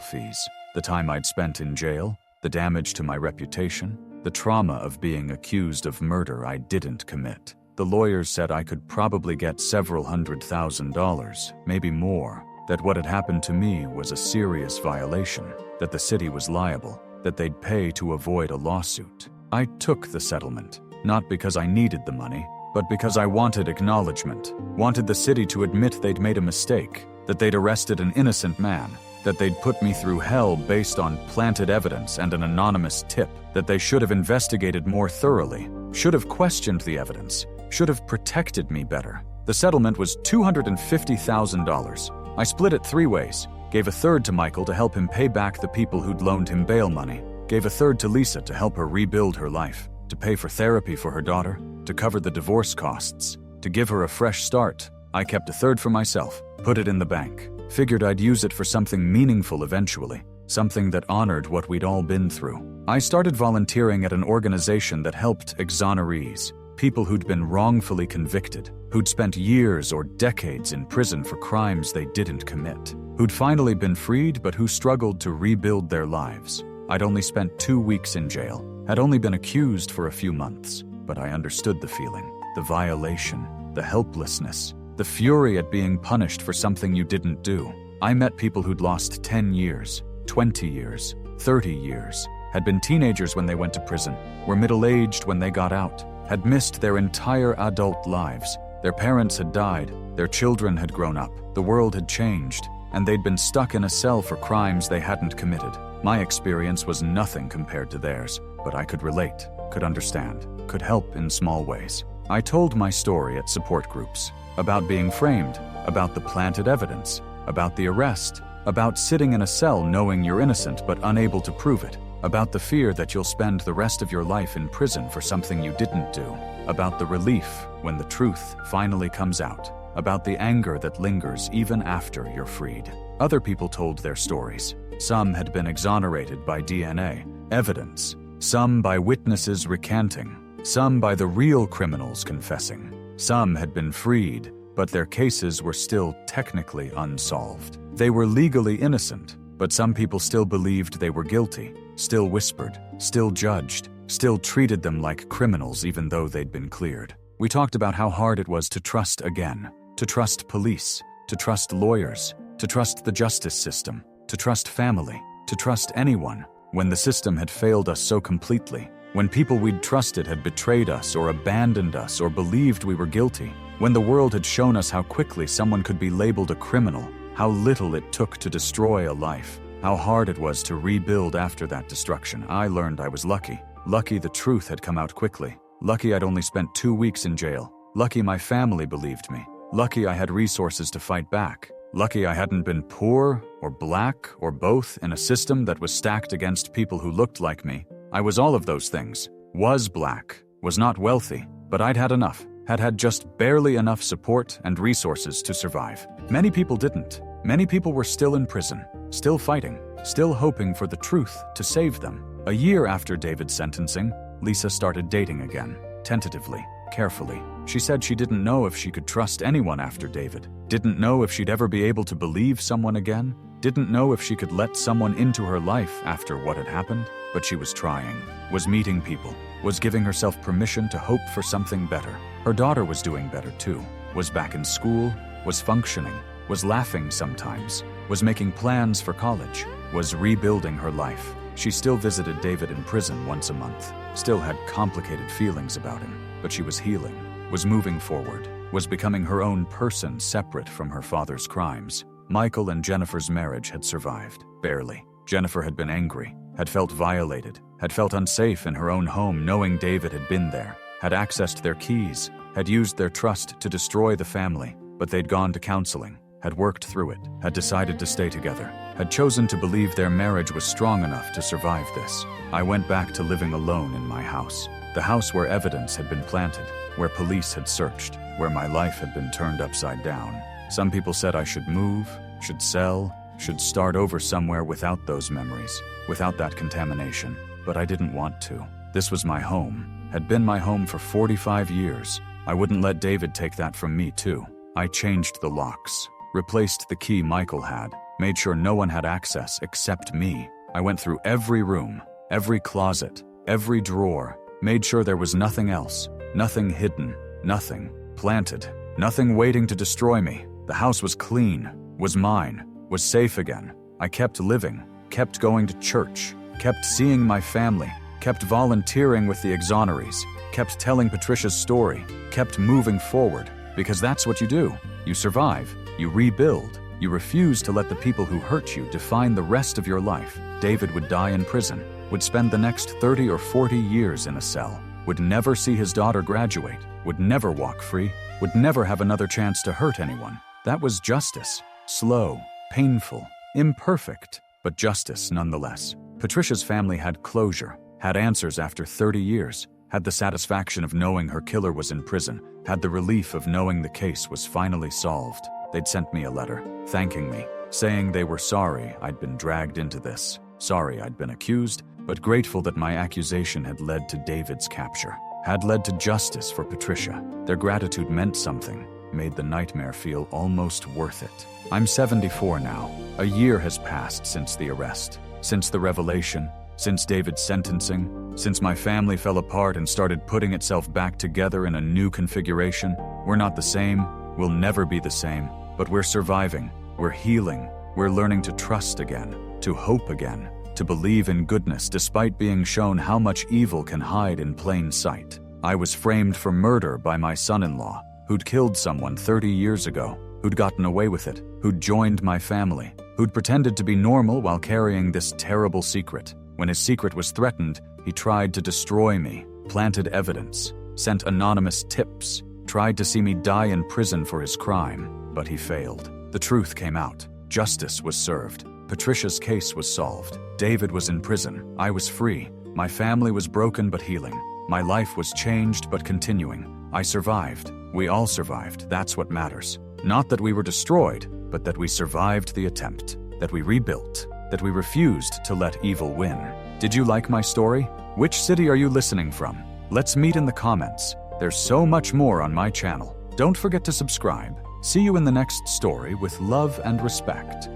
fees, the time I'd spent in jail, the damage to my reputation, the trauma of being accused of murder I didn't commit. The lawyers said I could probably get several $100,000, maybe more, that what had happened to me was a serious violation, that the city was liable, that they'd pay to avoid a lawsuit. I took the settlement, not because I needed the money, but because I wanted acknowledgement, wanted the city to admit they'd made a mistake, that they'd arrested an innocent man, that they'd put me through hell based on planted evidence and an anonymous tip, that they should have investigated more thoroughly, should have questioned the evidence, should have protected me better. The settlement was $250,000. I split it 3 ways. Gave a third to Michael to help him pay back the people who'd loaned him bail money. Gave a third to Lisa to help her rebuild her life, to pay for therapy for her daughter, to cover the divorce costs, to give her a fresh start. I kept a third for myself, put it in the bank. Figured I'd use it for something meaningful eventually, something that honored what we'd all been through. I started volunteering at an organization that helped exonerees, people who'd been wrongfully convicted, who'd spent years or decades in prison for crimes they didn't commit, who'd finally been freed but who struggled to rebuild their lives. I'd only spent 2 weeks in jail, had only been accused for a few months, but I understood the feeling, the violation, the helplessness, the fury at being punished for something you didn't do. I met people who'd lost 10 years, 20 years, 30 years, had been teenagers when they went to prison, were middle-aged when they got out, had missed their entire adult lives. Their parents had died, their children had grown up, the world had changed, and they'd been stuck in a cell for crimes they hadn't committed. My experience was nothing compared to theirs, but I could relate, could understand, could help in small ways. I told my story at support groups, about being framed, about the planted evidence, about the arrest, about sitting in a cell knowing you're innocent but unable to prove it, about the fear that you'll spend the rest of your life in prison for something you didn't do, about the relief when the truth finally comes out, about the anger that lingers even after you're freed. Other people told their stories. Some had been exonerated by DNA evidence, some by witnesses recanting, some by the real criminals confessing. Some had been freed, but their cases were still technically unsolved. They were legally innocent, but some people still believed they were guilty, still whispered, still judged, still treated them like criminals even though they'd been cleared. We talked about how hard it was to trust again, to trust police, to trust lawyers, to trust the justice system, to trust family, to trust anyone, when the system had failed us so completely, when people we'd trusted had betrayed us or abandoned us or believed we were guilty, when the world had shown us how quickly someone could be labeled a criminal, how little it took to destroy a life, how hard it was to rebuild after that destruction. I learned I was lucky. Lucky the truth had come out quickly. Lucky I'd only spent 2 weeks in jail. Lucky my family believed me. Lucky I had resources to fight back. Lucky I hadn't been poor or black or both in a system that was stacked against people who looked like me. I was all of those things. Was black, was not wealthy, but I'd had enough. Had had just barely enough support and resources to survive. Many people didn't. Many people were still in prison, still fighting, still hoping for the truth to save them. A year after David's sentencing, Lisa started dating again, tentatively, carefully. She said she didn't know if she could trust anyone after David, didn't know if she'd ever be able to believe someone again, didn't know if she could let someone into her life after what had happened. but she was trying, was meeting people, was giving herself permission to hope for something better. Her daughter was doing better too, was back in school, was functioning, was laughing sometimes, was making plans for college, was rebuilding her life. She still visited David in prison once a month, still had complicated feelings about him, but she was healing, was moving forward, was becoming her own person separate from her father's crimes. Michael and Jennifer's marriage had survived, barely. Jennifer had been angry, had felt violated, had felt unsafe in her own home knowing David had been there, had accessed their keys, had used their trust to destroy the family, but they'd gone to counseling, had worked through it, had decided to stay together, had chosen to believe their marriage was strong enough to survive this. I went back to living alone in my house, the house where evidence had been planted, where police had searched, where my life had been turned upside down. Some people said I should move, should sell, should start over somewhere without those memories, without that contamination, but I didn't want to. This was my home, had been my home for 45 years. I wouldn't let David take that from me too. I changed the locks, replaced the key Michael had, made sure no one had access except me. I went through every room, every closet, every drawer, made sure there was nothing else, nothing hidden, nothing planted, nothing waiting to destroy me. The house was clean, was mine, was safe again. I kept living, kept going to church, kept seeing my family, kept volunteering with the Exonerees, kept telling Patricia's story, kept moving forward, because that's what you do. You survive, you rebuild, you refuse to let the people who hurt you define the rest of your life. David would die in prison, would spend the next 30 or 40 years in a cell, would never see his daughter graduate, would never walk free, would never have another chance to hurt anyone. That was justice. Slow, painful, imperfect, but justice nonetheless. Patricia's family had closure, had answers after 30 years, had the satisfaction of knowing her killer was in prison, had the relief of knowing the case was finally solved. They'd sent me a letter, thanking me, saying they were sorry I'd been dragged into this, sorry I'd been accused, but grateful that my accusation had led to David's capture, had led to justice for Patricia. Their gratitude meant something, made the nightmare feel almost worth it. I'm 74 now. A year has passed since the arrest, since the revelation, since David's sentencing, since my family fell apart and started putting itself back together in a new configuration. We're not the same, we'll never be the same, but we're surviving, we're healing, we're learning to trust again, to hope again, to believe in goodness despite being shown how much evil can hide in plain sight. I was framed for murder by my son-in-law, who'd killed someone 30 years ago, who'd gotten away with it, who'd joined my family, who'd pretended to be normal while carrying this terrible secret. When his secret was threatened, he tried to destroy me, planted evidence, sent anonymous tips, tried to see me die in prison for his crime, but he failed. The truth came out. Justice was served. Patricia's case was solved. David was in prison. I was free. My family was broken but healing. My life was changed but continuing. I survived. We all survived. That's what matters. Not that we were destroyed, but that we survived the attempt, that we rebuilt, that we refused to let evil win. Did you like my story? Which city are you listening from? Let's meet in the comments. There's so much more on my channel. Don't forget to subscribe. See you in the next story with love and respect.